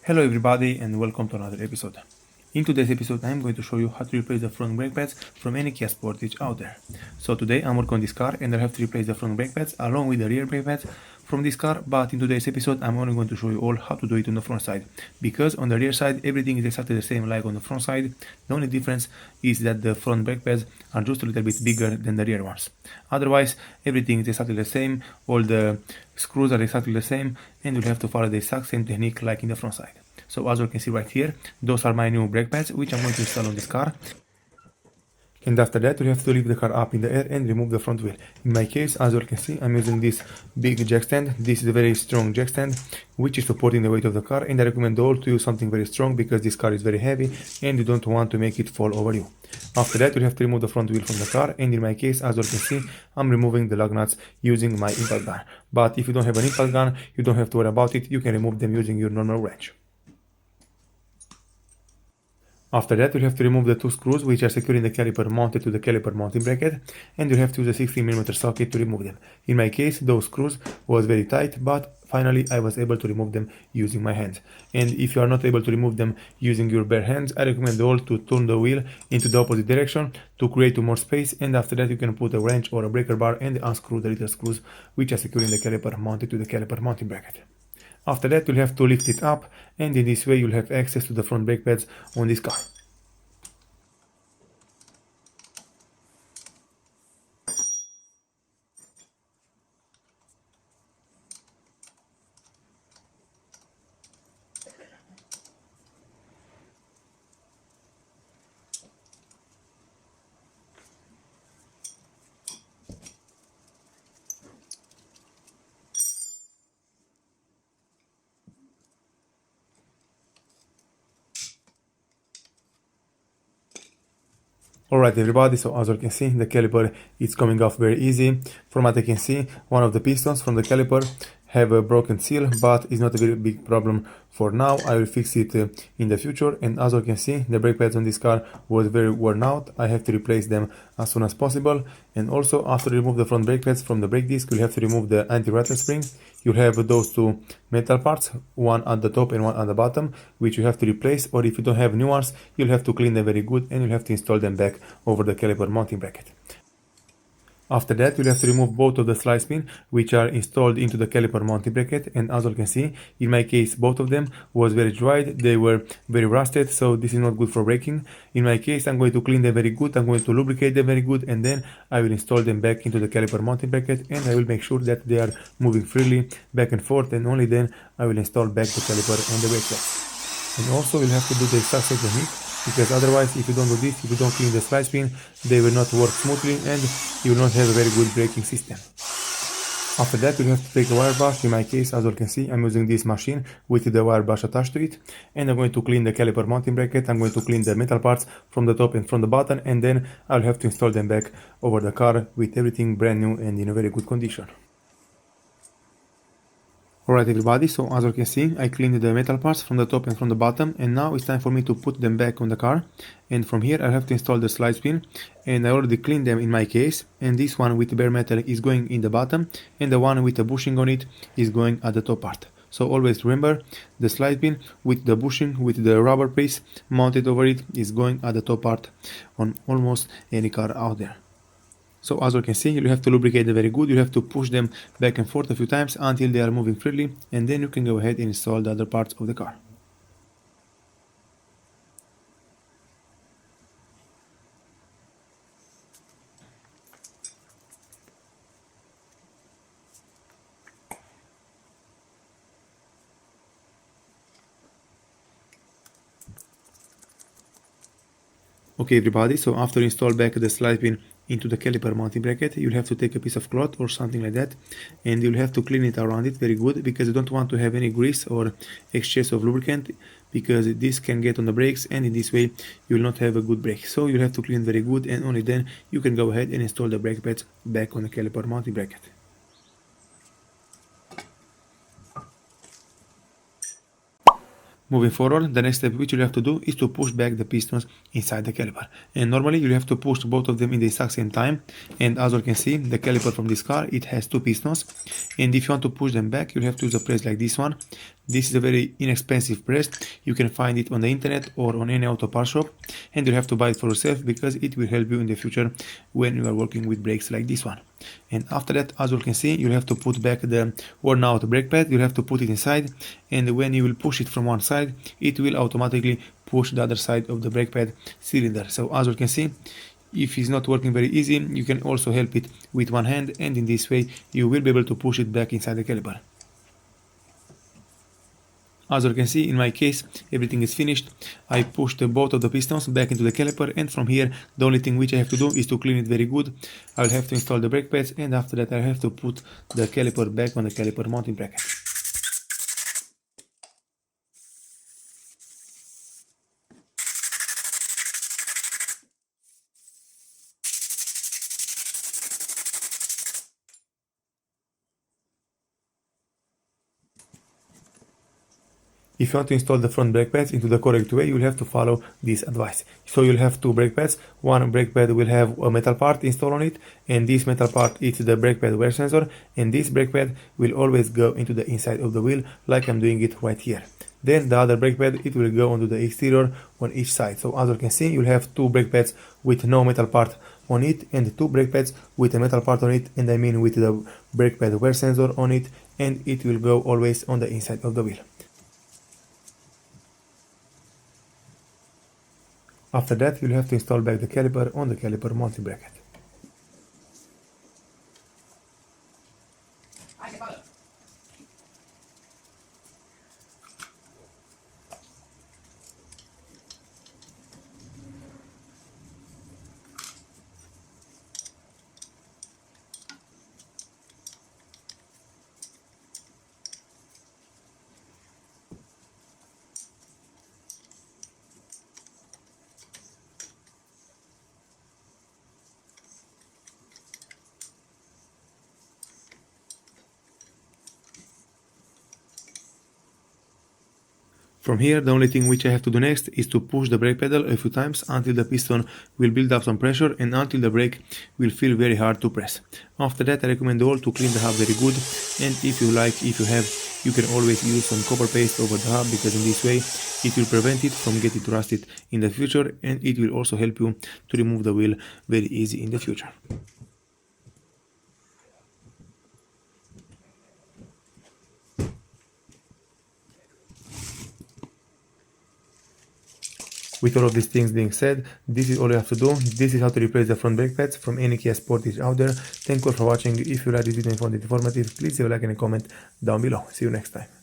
Hello everybody and welcome to another episode. In today's episode I am going to show you how to replace the front brake pads from any Kia Sportage out there. So today I'm working on this car and I have to replace the front brake pads along with the rear brake pads from this car, but in today's episode I'm only going to show you all how to do it on the front side, because on the rear side everything is exactly the same like on the front side. The only difference is that the front brake pads are just a little bit bigger than the rear ones. Otherwise everything is exactly the same, all the screws are exactly the same, and you'll have to follow the exact same technique like in the front side. So as you can see right here, those are my new brake pads which I'm going to install on this car. And after that you have to lift the car up in the air and remove the front wheel. In my case, as you can see, I'm using this big jack stand. This is a very strong jack stand which is supporting the weight of the car, and I recommend all to use something very strong because this car is very heavy and you don't want to make it fall over you. After that you have to remove the front wheel from the car, and in my case, as you can see, I'm removing the lug nuts using my impact gun. But if you don't have an impact gun, you don't have to worry about it, you can remove them using your normal wrench. After that, you'll have to remove the two screws which are securing the caliper mounted to the caliper mounting bracket, and you'll have to use a 16mm socket to remove them. In my case, those screws was very tight, but finally I was able to remove them using my hands. And if you are not able to remove them using your bare hands, I recommend all to turn the wheel into the opposite direction to create more space, and after that you can put a wrench or a breaker bar and unscrew the little screws which are securing the caliper mounted to the caliper mounting bracket. After that you'll have to lift it up, and in this way you'll have access to the front brake pads on this car. Alright everybody, so as you can see, the caliper is coming off very easy. From what I can see, one of the pistons from the caliper have a broken seal, but it's not a very big problem for now. I will fix it in the future, and as you can see, the brake pads on this car was very worn out. I have to replace them as soon as possible. And also, after you remove the front brake pads from the brake disc, you'll have to remove the anti-rattler spring. You'll have those two metal parts, one at the top and one at the bottom, which you have to replace, or if you don't have new ones, you'll have to clean them very good and you'll have to install them back over the caliper mounting bracket. After that, you'll have to remove both of the slide pins which are installed into the caliper mounting bracket, and as you can see, in my case both of them was very dried, they were very rusted, so this is not good for braking. In my case, I'm going to clean them very good, I'm going to lubricate them very good, and then I will install them back into the caliper mounting bracket, and I will make sure that they are moving freely back and forth, and only then I will install back the caliper and the brake pads. And also you'll have to do the exact same technique, because otherwise if you don't do this, if you don't clean the slide pin, they will not work smoothly and you will not have a very good braking system. After that you have to take a wire brush. In my case, as you can see, I'm using this machine with the wire brush attached to it, and I'm going to clean the caliper mounting bracket. I'm going to clean the metal parts from the top and from the bottom, and then I'll have to install them back over the car with everything brand new and in a very good condition. Alright everybody, so as you can see, I cleaned the metal parts from the top and from the bottom, and now it's time for me to put them back on the car. And from here I have to install the slide pin, and I already cleaned them in my case, and this one with bare metal is going in the bottom, and the one with the bushing on it is going at the top part. So always remember, the slide pin with the bushing, with the rubber piece mounted over it, is going at the top part on almost any car out there. So as you can see, you have to lubricate them very good, you have to push them back and forth a few times until they are moving freely, and then you can go ahead and install the other parts of the car. Okay everybody, so after you install back the slide pin into the caliper mounting bracket, you'll have to take a piece of cloth or something like that, and you'll have to clean it around it very good, because you don't want to have any grease or excess of lubricant, because this can get on the brakes, and in this way you will not have a good brake. So you'll have to clean very good, and only then you can go ahead and install the brake pads back on the caliper mounting bracket. Moving forward, the next step which you have to do is to push back the pistons inside the caliper. And normally you have to push both of them in the exact same time. And as you can see, the caliper from this car, it has two pistons. And if you want to push them back, you have to use a press like this one. This is a very inexpensive press. You can find it on the internet or on any auto part shop. And you have to buy it for yourself because it will help you in the future when you are working with brakes like this one. And after that, as you can see, you have to put back the worn out brake pad. You have to put it inside, and when you will push it from one side, it will automatically push the other side of the brake pad cylinder. So as you can see, if it's not working very easy, you can also help it with one hand, and in this way you will be able to push it back inside the caliper. As you can see, in my case, everything is finished. I pushed both of the pistons back into the caliper, and from here, the only thing which I have to do is to clean it very good. I will have to install the brake pads, and after that I have to put the caliper back on the caliper mounting bracket. If you want to install the front brake pads into the correct way, you will have to follow this advice. So you'll have two brake pads. One brake pad will have a metal part installed on it, and this metal part is the brake pad wear sensor, and this brake pad will always go into the inside of the wheel, like I'm doing it right here. Then the other brake pad, it will go onto the exterior on each side. So as you can see, you'll have two brake pads with no metal part on it, and two brake pads with a metal part on it, and I mean with the brake pad wear sensor on it, and it will go always on the inside of the wheel. After that, you'll have to install back the caliper on the caliper mounting bracket. From here, the only thing which I have to do next is to push the brake pedal a few times until the piston will build up some pressure and until the brake will feel very hard to press. After that, I recommend all to clean the hub very good, and if you have, you can always use some copper paste over the hub, because in this way it will prevent it from getting rusted in the future, and it will also help you to remove the wheel very easy in the future. With all of these things being said, this is all you have to do. This is how to replace the front brake pads from any Kia Sportage out there. Thank you all for watching. If you like this video and found it informative, please leave a like and a comment down below. See you next time.